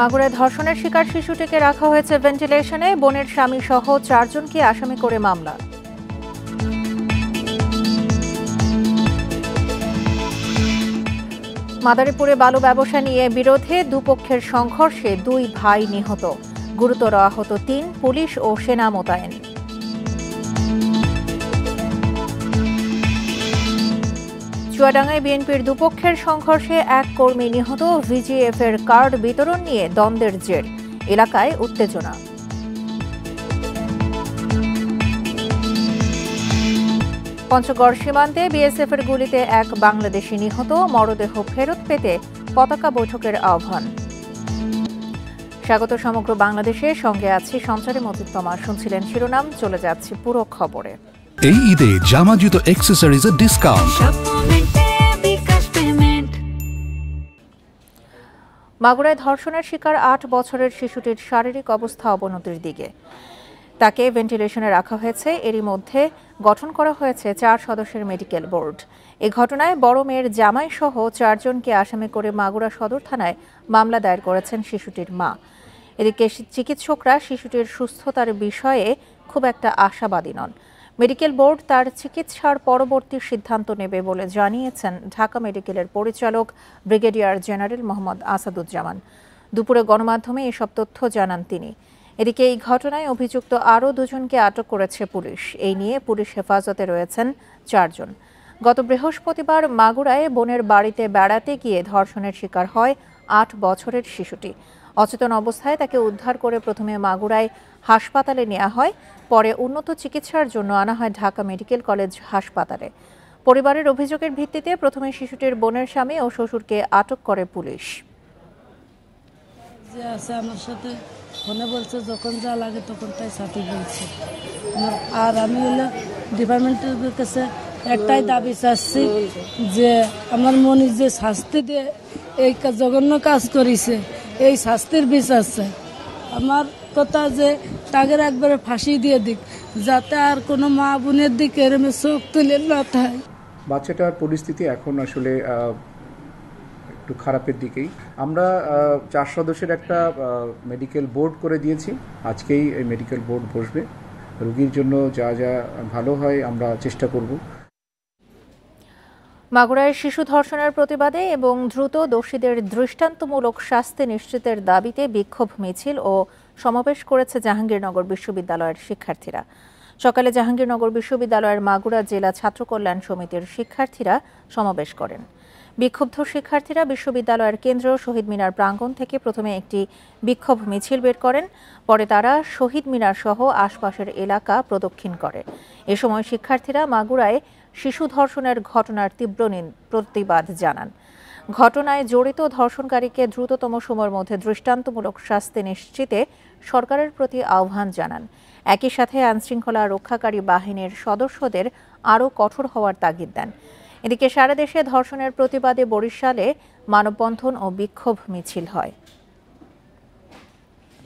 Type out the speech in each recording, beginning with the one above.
মাগুরায় ধর্ষণের শিকার শিশুটিকে রাখা হয়েছে ভেন্টিলেশনে। বোনের স্বামী সহ 4 জনকে আসামি করে মামলা। মাদারীপুরে বালু ব্যবসা নিয়ে বিরোধে দুপক্ষের সংঘর্ষে 2 ভাই নিহত, গুরুতর আহত 3, পুলিশ ও সেনা মোতায়েন। চুয়াডাঙ্গায় বিএনপির দুপক্ষের সংঘর্ষে 1 কর্মী নিহত, ভিজিএফের কার্ড বিতরণ নিয়ে দ্বন্দ্বের জের, এলাকায় উত্তেজনা। পঞ্চগড় সীমান্তে বিএসএফের গুলিতে 1 বাংলাদেশি নিহত, মরদেহ ফেরত পেতে পতাকা বৈঠকের আহ্বান। স্বাগত সমগ্র বাংলাদেশে, সঙ্গে আছি সঞ্চারে মতিউত্তমা। শুনছিলেন শিরোনাম, চলে যাচ্ছি পুরো খবরে। এই ঈদে জামা জুতো অ্যাক্সেসরিজের ডিসকাউন্ট। মাগুরায় ধর্ষণের শিকার 8 বছরের শিশুটির শারীরিক অবস্থা অবনতির দিকে, তাকে ভেন্টিলেশনে রাখা হয়েছে। এরই মধ্যে গঠন করা হয়েছে 4 সদস্যের মেডিকেল বোর্ড। এ ঘটনায় বড় মেয়ের জামাই সহ 4 জনকে আসামি করে মাগুরা সদর থানায় মামলা দায়ের করেছেন শিশুটির মা। এদিকে চিকিৎসকরা শিশুটির সুস্থতার বিষয়ে খুব একটা আশাবাদী নন। মেডিকেল বোর্ড তার চিকিৎসার পরবর্তী সিদ্ধান্ত নেবে বলে জানিয়েছেন ঢাকা মেডিকেলের পরিচালক ব্রিগেডিয়ার জেনারেল মোহাম্মদ আসাদুজ্জামান। দুপুরে গণমাধ্যমে এসব তথ্য জানান তিনি। এদিকে এই ঘটনায় অভিযুক্ত আরও 2 জনকে আটক করেছে পুলিশ। এই নিয়ে পুলিশ হেফাজতে রয়েছেন 4 জন। গত বৃহস্পতিবার মাগুরায় বোনের বাড়িতে বেড়াতে গিয়ে ধর্ষণের শিকার হয় 8 বছরের শিশুটি। অচেতন অবস্থায় তাকে উদ্ধার করে প্রথমে মাগুরায় হাসপাতালে নেওয়া হয়, পরে উন্নত চিকিৎসার জন্য আনা হয় ঢাকা মেডিকেল কলেজ হাসপাতালে। পরিবারের অভিযোগের ভিত্তিতে প্রথমে শিশুটির বোনের স্বামী ও শ্বশুরকে আটক করে পুলিশ। যে আছে আমার সাথে ফোনে বলছে, যখন যা লাগে তখন তাই সাথে বলছে। আর আমি হলো ডিপার্টমেন্টের কাছে একটাই দাবি চাচ্ছি যে আমার মনে যে শাস্তি দিয়ে এই জঘন্য কাজ করেছে, এই শাস্তির বিচার চাই। আমার কথা যে তাকে একবারে ফাঁসি দিয়ে দিক, যাতে আর কোনো মা বোনের দিকে এরমে চোখ তুলে না থাকে। বাচ্চাটার পরিস্থিতি এখন আসলে একটু খারাপের দিকেই। আমরা 4 সদস্যের একটা মেডিকেল বোর্ড করে দিয়েছি। আজকেই এই মেডিকেল বোর্ড বসবে। রোগীর জন্য যা যা ভালো হয় আমরা চেষ্টা করব। মাগুরায় শিশু ধর্ষণের প্রতিবাদে এবং দ্রুত দোষীদের দৃষ্টান্তমূলক শাস্তি নিশ্চিতের দাবিতে বিক্ষোভ মিছিল ও সমাবেশ করেছে জাহাঙ্গীরনগর বিশ্ববিদ্যালয়ের শিক্ষার্থীরা। সকালে জাহাঙ্গীরনগর বিশ্ববিদ্যালয়ের মাগুরা জেলা ছাত্র কল্যাণ সমিতির শিক্ষার্থীরা সমাবেশ করেন। বিক্ষুব্ধ শিক্ষার্থীরা বিশ্ববিদ্যালয়ের কেন্দ্র শহীদ মিনার প্রাঙ্গণ থেকে প্রথমে একটি বিক্ষোভ মিছিল বের করেন, পরে তারা শহীদ মিনার সহ আশপাশের এলাকা প্রদক্ষিণ করে। এ সময় শিক্ষার্থীরা মাগুরায় শিশু ধর্ষণের ঘটনার তীব্র প্রতিবাদ জানান। ঘটনায় জড়িত ধর্ষণকারীকে দ্রুততম সময়ের মধ্যে দৃষ্টান্তমূলক শাস্তি নিশ্চিতে সরকারের প্রতি আহ্বান জানান। একই সাথে আইনশৃঙ্খলা রক্ষাকারী বাহিনীর সদস্যদের আরও কঠোর হওয়ার তাগিদ দেন। এদিকে সারা দেশে ধর্ষণের প্রতিবাদে বরিশালে মানববন্ধন ও বিক্ষোভ মিছিল হয়।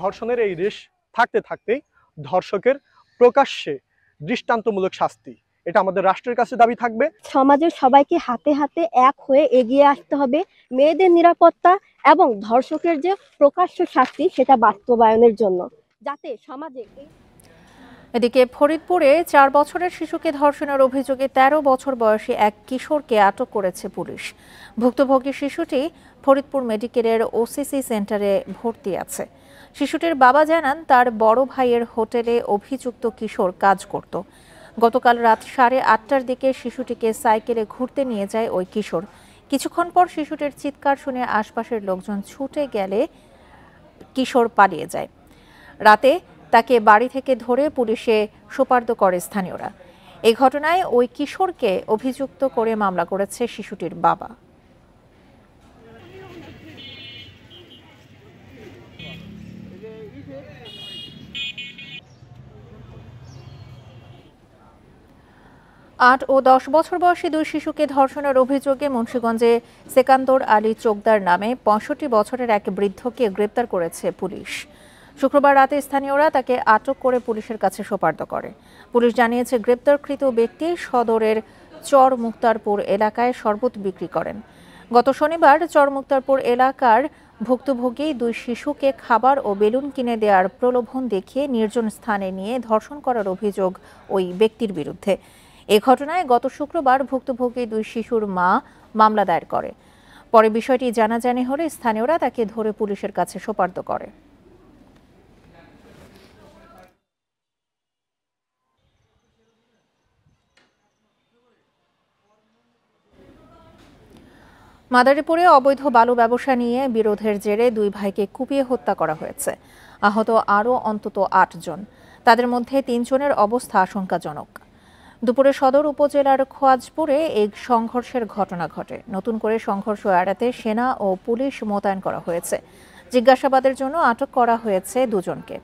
ধর্ষণের এই রেশ থাকতে থাকতেই ধর্ষকের প্রকাশ্যে দৃষ্টান্তমূলক শাস্তি, এটা আমাদের রাষ্ট্রের কাছে দাবি থাকবে। সমাজের সবাইকে হাতে হাতে এক হয়ে এগিয়ে আসতে হবে মেয়েদের নিরাপত্তা এবং ধর্ষকের যে প্রকাশ্য শাস্তি সেটা বাস্তবায়নের জন্য, যাতে সমাজে। এদিকে ফরিদপুরে 4 বছরের শিশুকে ধর্ষণের অভিযোগে 13 বছর বয়সী এক কিশোরকে আটক করেছে পুলিশ। ভুক্তভোগী শিশুটি ফরিদপুর মেডিকেলের ওসিসি সেন্টারে ভর্তি আছে। শিশুটির বাবা জানান, তার বড় ভাইয়ের হোটেলে অভিযুক্ত কিশোর কাজ করত। গতকাল রাত 8:30টার দিকে শিশুটিকে সাইকেলে ঘুরতে নিয়ে যায় ওই কিশোর। কিছুক্ষণ পর শিশুটির চিৎকার শুনে আশপাশের লোকজন ছুটে গেলে কিশোর পালিয়ে যায়। রাতে তাকে বাড়ি থেকে ধরে পুলিশে সোপর্দ করে স্থানীয়রা। এই ঘটনায় ওই কিশোরকে অভিযুক্ত করে মামলা করেছে শিশুটির বাবা। আট ও 10 বছর বয়সী 2 শিশুকে ধর্ষণের অভিযোগে মুন্সিগঞ্জে সেকান্দর আলী চোকদার নামে 65 বছরের এক বৃদ্ধকে গ্রেপ্তার করেছে পুলিশ। শুক্রবার রাতে স্থানীয়রা তাকে আটক করে পুলিশের কাছে সোপর্দ করে। পুলিশ জানিয়েছে, গ্রেপ্তারকৃত ব্যক্তি সদরের চর মুক্তারপুর এলাকায় শরবত বিক্রি করেন। গত শনিবার চর মুক্তারপুর এলাকার ভুক্তভোগী 2 শিশুকে খাবার ও বেলুন কিনে দেওয়ার প্রলোভন দেখিয়ে নির্জন স্থানে নিয়ে ধর্ষণ করার অভিযোগ ওই ব্যক্তির বিরুদ্ধে। এ ঘটনায় গত শুক্রবার ভুক্তভোগী 2 শিশুর মা মামলা দায়ের করে। পরে বিষয়টি জানাজানি হলে স্থানীয়রা তাকে ধরে পুলিশের কাছে সোপর্দ করে। মাদারীপুরে অবৈধ বালু ব্যবসা নিয়ে বিরোধের জেরে 2 ভাইকে কুপিয়ে হত্যা করা হয়েছে। আহত আরও অন্তত 8 জন, তাদের মধ্যে 3 জনের অবস্থা আশঙ্কাজনক। দুপুরে সদর উপজেলার খোয়াজপুরে এই সংঘর্ষের ঘটনা ঘটে। নতুন করে সংঘর্ষ এড়াতে সেনা ও পুলিশ মোতায়েন করা হয়েছে। জিজ্ঞাসাবাদের জন্য আটক করা হয়েছে 2 জনকে।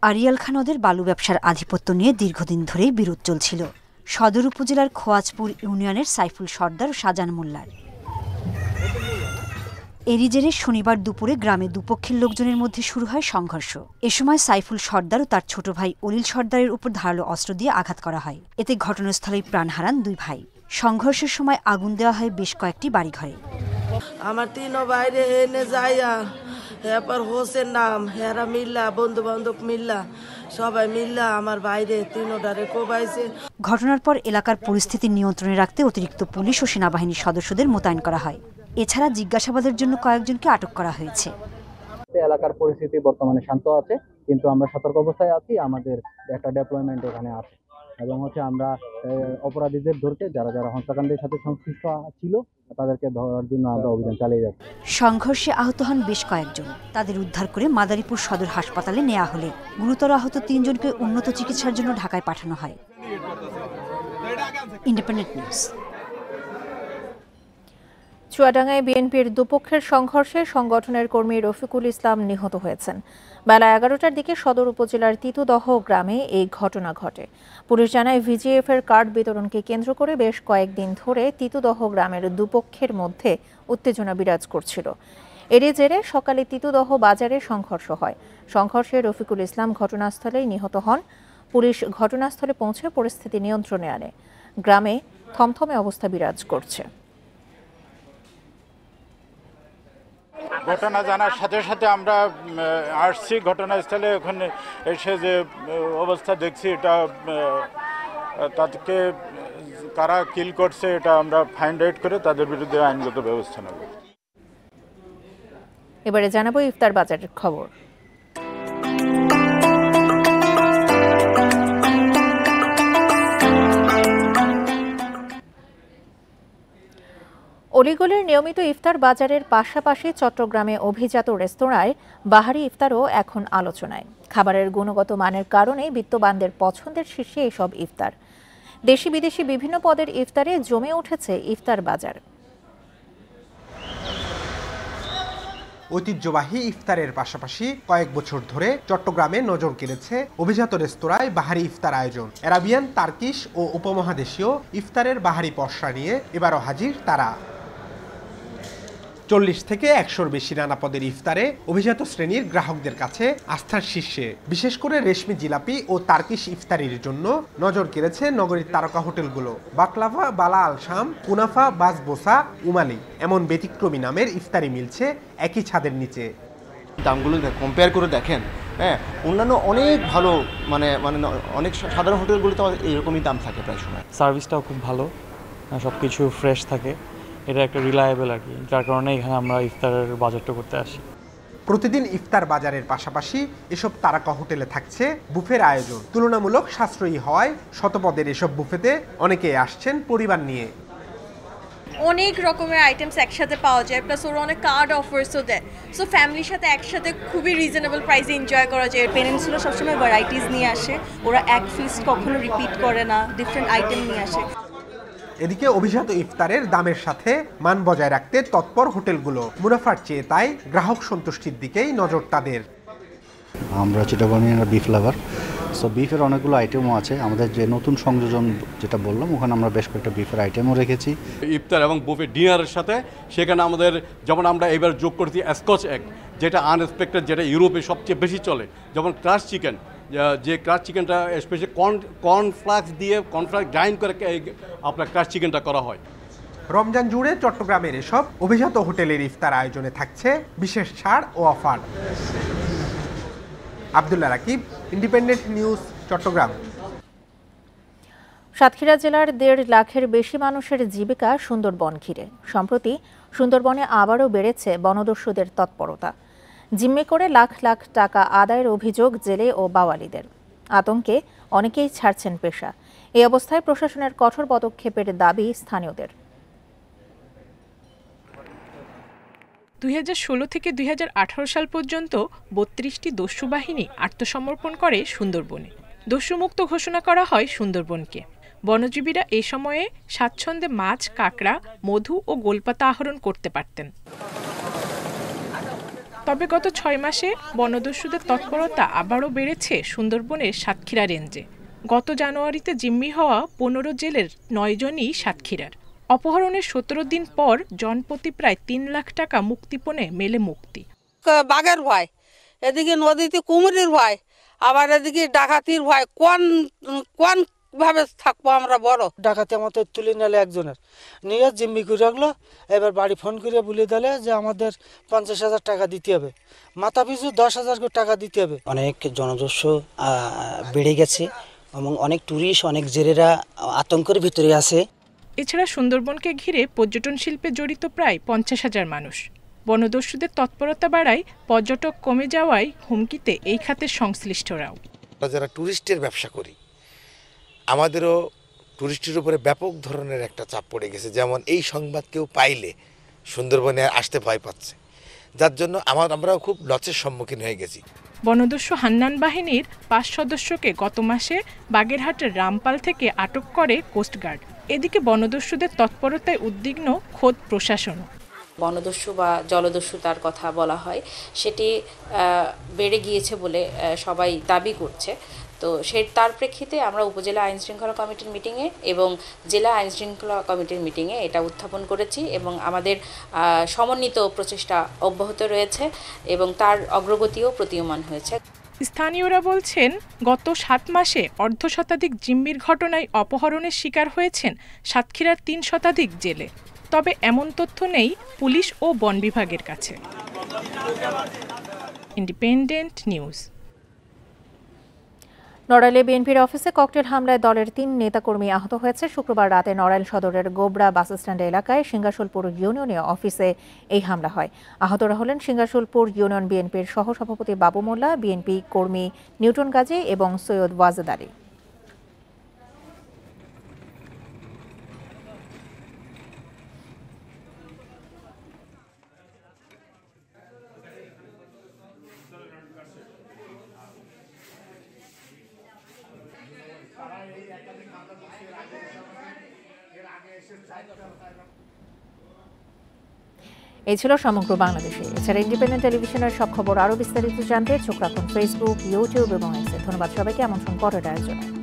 আড়িয়াল খাঁ নদের বালু ব্যবসার আধিপত্য নিয়ে দীর্ঘদিন ধরেই বিরোধ চলছিল সদর উপজেলার খোয়াজপুর ইউনিয়নের সাইফুল সর্দার ও শাহজান মোল্লার। এরই জেরে শনিবার দুপুরে গ্রামে দুপক্ষের লোকজনের মধ্যে শুরু হয় সংঘর্ষ। এ সময় সাইফুল সর্দার ও তার ছোট ভাই অলিল সর্দারের উপর ধারালো অস্ত্র দিয়ে আঘাত করা হয়। এতে ঘটনাস্থলেই প্রাণ হারান 2 ভাই। সংঘর্ষের সময় আগুন দেওয়া হয় বেশ কয়েকটি বাড়িঘরে। আমার 3 বাইরে এনে যাইয়া এরপর হোসেন নাম হেরা মিল্লা বন্ধু বান্ধব মিল্লা সবাই মিল্লা আমার বাইরে 3টারে কোবাইছে। ঘটনার পর এলাকার পরিস্থিতি নিয়ন্ত্রণে রাখতে অতিরিক্ত পুলিশ ও সেনাবাহিনীর সদস্যদের মোতায়েন করা হয়। এছাড়া জিজ্ঞাসাবাদের জন্য কয়েকজনকে আটক করা হয়েছে। এলাকার পরিস্থিতি বর্তমানে শান্ত আছে, কিন্তু আমরা সতর্ক অবস্থায় আছি। আমাদের একটা ডেপ্লয়মেন্ট এখানে আছে এবং আমরা অপরাধীদের ধরতে যারা হত্যাকাণ্ডের সাথে সংশ্লিষ্ট ছিল তাদেরকে ধরার জন্য আমরা অভিযান চালিয়ে যাচ্ছি। সংঘর্ষে আহত হন বেশ কয়েকজন। তাদের উদ্ধার করে মাদারীপুর সদর হাসপাতালে নেওয়া হলে গুরুতর আহত 3 জনকে উন্নত চিকিৎসার জন্য ঢাকায় পাঠানো হয়। Independent news. চুয়াডাঙ্গায় বিএনপির দুপক্ষের সংঘর্ষে সংগঠনের কর্মী রফিকুল ইসলাম নিহত হয়েছেন। বেলা 11টার দিকে সদর উপজেলার তিতুদহ গ্রামে এই ঘটনা ঘটে। পুলিশ জানায়, ভিজিএফ এর কার্ড বিতরণকে কেন্দ্র করে বেশ কয়েকদিন ধরে তিতুদহ গ্রামের দুপক্ষের মধ্যে উত্তেজনা বিরাজ করছিল। এরই জেরে সকালে তিতুদহ বাজারে সংঘর্ষ হয়। সংঘর্ষে রফিকুল ইসলাম ঘটনাস্থলেই নিহত হন। পুলিশ ঘটনাস্থলে পৌঁছে পরিস্থিতি নিয়ন্ত্রণে আনে। গ্রামে থমথমে অবস্থা বিরাজ করছে। ঘটনা জানার সাথে সাথে আমরা আসছি ঘটনাস্থলে। ওখানে এসে যে অবস্থা দেখছি, এটা তাদেরকে কারা কিল করছে এটা আমরা ফাইন্ড আউট করে তাদের বিরুদ্ধে আইনগত ব্যবস্থা নেব। এবারে জানাবো ইফতার বাজারের খবর। অলিগলির নিয়মিত ইফতার বাজারের পাশাপাশি চট্টগ্রামে অভিজাত রেস্তোরাঁয় বাহারি ইফতারও এখন আলোচনায়। খাবারের গুণগত মানের কারণে বিত্তবানদের পছন্দের শীর্ষে এসব ইফতার। দেশি বিদেশি বিভিন্ন পদের ইফতারে জমে উঠেছে ইফতার বাজার। ঐতিহ্যবাহী ইফতারের পাশাপাশি কয়েক বছর ধরে চট্টগ্রামে নজর কেড়েছে অভিজাত রেস্তোরাঁয় বাহারি ইফতার আয়োজন। আরাবিয়ান, তার্কিশ ও উপমহাদেশীয় ইফতারের বাহারি পসরা নিয়ে এবারও হাজির তারা। 40 থেকে 100-র বেশি নানা পদের ইফতারে অভিজাত শ্রেণীর গ্রাহকদের কাছে আস্থার শীর্ষে। বিশেষ করে রেশমি জিলাপি ও তার্কিশ ইফতারির জন্য নজর কেড়েছে নগরীর তারকা হোটেলগুলো। বাকলাভা, বালা আল শাম, কুনাফা, বাসবোসা, উমালি এমন ব্যতিক্রমী নামের ইফতারি মিলছে একই ছাদের নিচে। দামগুলো কম্পেয়ার করে দেখেন, হ্যাঁ, অন্যান্য অনেক ভালো মানে অনেক সাধারণ হোটেলগুলোতে এরকমই দাম থাকে প্রায় সময়। সার্ভিসটাও খুব ভালো, সব কিছু ফ্রেশ থাকে, এটা একটা রিলায়েবল আর কি, যার কারণে এখানে আমরা ইফতারের বাজারটা করতে আসি। প্রতিদিন ইফতার বাজারের পাশাপাশি এসব তারকা হোটেলে থাকছে বুফের আয়োজন। তুলনামূলক সাশ্রয়ী হওয়ায় শতপদের এসব বুফেতে অনেকেই আসছেন পরিবার নিয়ে। অনেক রকমের আইটেমস একসাথে পাওয়া যায়, প্লাস ওরা অনেক কার্ড অফার্সও দেয়। সো ফ্যামিলির সাথে একসাথে খুবই রিজনেবল প্রাইসে এনজয় করা যায়। পেরেন্টসরা সবসময় ভ্যারাইটিস নিয়ে আসে, ওরা এক ফিস্ট কখনো রিপিট করে না, ডিফারেন্ট আইটেম নিয়ে আসে। এদিকে অভিজাত ইফতারের দামের সাথে মান বজায় রাখতে তৎপর হোটেলগুলো। মুনাফার চেয়ে তাই গ্রাহক সন্তুষ্টির দিকেই নজর তাদের। আমরা চিটাগংয়ের বিফ লাভার, সো বিফের অনেকগুলো আইটেমও আছে। আমাদের যে নতুন সংযোজন যেটা বললাম, ওখানে আমরা বেশ কয়েকটা বিফের আইটেমও রেখেছি। ইফতার এবং বুফে ডিনারের সাথে সেখানে আমাদের যেমন আমরা এবার যোগ করছি স্কচ এগ, যেটা আনএক্সপেক্টেড, যেটা ইউরোপে সবচেয়ে বেশি চলে। যেমন ক্রাশ চিকেন, যে ক্রাশ চিকেনটা স্পেশালি কর্নফ্লাক্স দিয়ে কর্নফ্লাক্স গ্রাইন্ড করে আপনার ক্রাশ চিকেনটা করা হয়। রমজান জুড়ে চট্টগ্রামের এসব অভিজাত হোটেলের ইফতার আয়োজনে থাকছে বিশেষ ছাড় ও offer. Abdullah Rakib, Independent News, Chattogram. Satkhira জেলার 1.5 লাখের বেশি মানুষের জীবিকা সুন্দরবন ঘিরে। সম্প্রতি সুন্দরবনে আবারও বেড়েছে বনদস্যুদের তৎপরতা। জিম্মি করে লাখ লাখ টাকা আদায়ের অভিযোগ জেলে ও বাওয়ালিদের। আতঙ্কে অনেকেই ছাড়ছেন পেশা। এই অবস্থায় প্রশাসনের কঠোর পদক্ষেপের দাবি স্থানীয়দের। 2016 থেকে 2018 সাল পর্যন্ত 32টি দস্যু বাহিনী আত্মসমর্পণ করে সুন্দরবনে। দস্যুমুক্ত ঘোষণা করা হয় সুন্দরবনকে। বনজীবীরা এই সময়ে স্বাচ্ছন্দ্যে মাছ, কাঁকড়া, মধু ও গোলপাতা আহরণ করতে পারতেন। তবে গত 6 মাসে বনদস্যুদের তৎপরতা আবারও বেড়েছে সুন্দরবনের সাতক্ষীরা রেঞ্জে। গত জানুয়ারিতে জিম্মি হওয়া 15 জেলের 9 জনই সাতক্ষীরার। অপহরণের 17 দিন পর জনপ্রতি প্রায় 3 লাখ টাকা মুক্তিপণে মেলে মুক্তি। বাঘের ভয়, এদিকে নদীতে কুমিরের ভয়, আবার এদিকে ডাকাতির ভয়। কোন ভাবে থাকবো আমরা? বড় ডাকাতি আমাদের তুলে নিলে একজনের নিয়ে জিম্মি করে রাখলো। এবার বাড়ি ফোন করে বলে দিলে যে আমাদের 50,000 টাকা দিতে হবে, মাথা পিছু 10,000 করে টাকা দিতে হবে। অনেক জনদস্যু বেড়ে গেছে এবং অনেক টুরিস্ট, অনেক জেলেরা আতঙ্কের ভিতরে আছে। এছাড়া সুন্দরবনকে ঘিরে পর্যটন শিল্পে জড়িত প্রায় 50,000 মানুষ। বনদস্যুদের তৎপরতা বাড়ায় পর্যটক কমে যাওয়ায় হুমকিতে এই খাতের সংশ্লিষ্টরাও। যারা টুরিস্টের ব্যবসা করি, আমাদেরও টুরিস্টের উপরে ব্যাপক ধরনের একটা চাপ পড়ে গেছে। যেমন এই সংবাদ কেউ পাইলে সুন্দরবনে আসতে ভয় পাচ্ছে, যার জন্য আমরাও খুব লসের সম্মুখীন হয়ে গেছি। বনদস্যু হান্নান বাহিনীর 5 সদস্যকে গত মাসে বাগেরহাটের রামপাল থেকে আটক করে কোস্টগার্ড। এদিকে বনদস্যুদের তৎপরতায় উদ্বিগ্ন খোদ প্রশাসনও। বনদস্যু বা জলদস্যু তার কথা বলা হয়, সেটি বেড়ে গিয়েছে বলে সবাই দাবি করছে। তো তার প্রেক্ষিতে আমরা উপজেলা আইন শৃঙ্খলা কমিটির মিটিংয়ে এবং জেলা আইন শৃঙ্খলা কমিটির মিটিংয়ে এটা উত্থাপন করেছি এবং আমাদের সমন্বিত প্রচেষ্টা অব্যাহত রয়েছে এবং তার অগ্রগতিও প্রতীয়মান হয়েছে। স্থানীয়রা বলছেন, গত 7 মাসে অর্ধশতাধিক জিম্মির ঘটনায় অপহরণের শিকার হয়েছেন সাতক্ষীরার 3 শতাধিক জেলে। তবে এমন তথ্য নেই পুলিশ ও বন বিভাগের কাছে। Independent news. নড়াইলে বিএনপির অফিসে ককটেল হামলায় দলের 3 নেতাকর্মী আহত হয়েছে। শুক্রবার রাতে নড়াইল সদরের গোবরা বাসস্ট্যান্ড এলাকায় সিঙ্গাসুলপুর ইউনিয়নে অফিসে এই হামলা হয়। আহতরা হলেন সিঙ্গাসুলপুর ইউনিয়ন বিএনপির সহসভাপতি বাবু মোল্লা, বিএনপি কর্মী নিউটন গাজী এবং সৈয়দ ওয়াজেদ আলী। এই ছিল সমগ্র বাংলাদেশে। এছাড়া ইন্ডিপেন্ডেন্ট টেলিভিশনের সব খবর আরও বিস্তারিত জানতে চোখ রাখুন ফেসবুক, ইউটিউব এবং এক্সে। ধন্যবাদ সবাইকে। আমন্ত্রণ পরের আয়োজনে।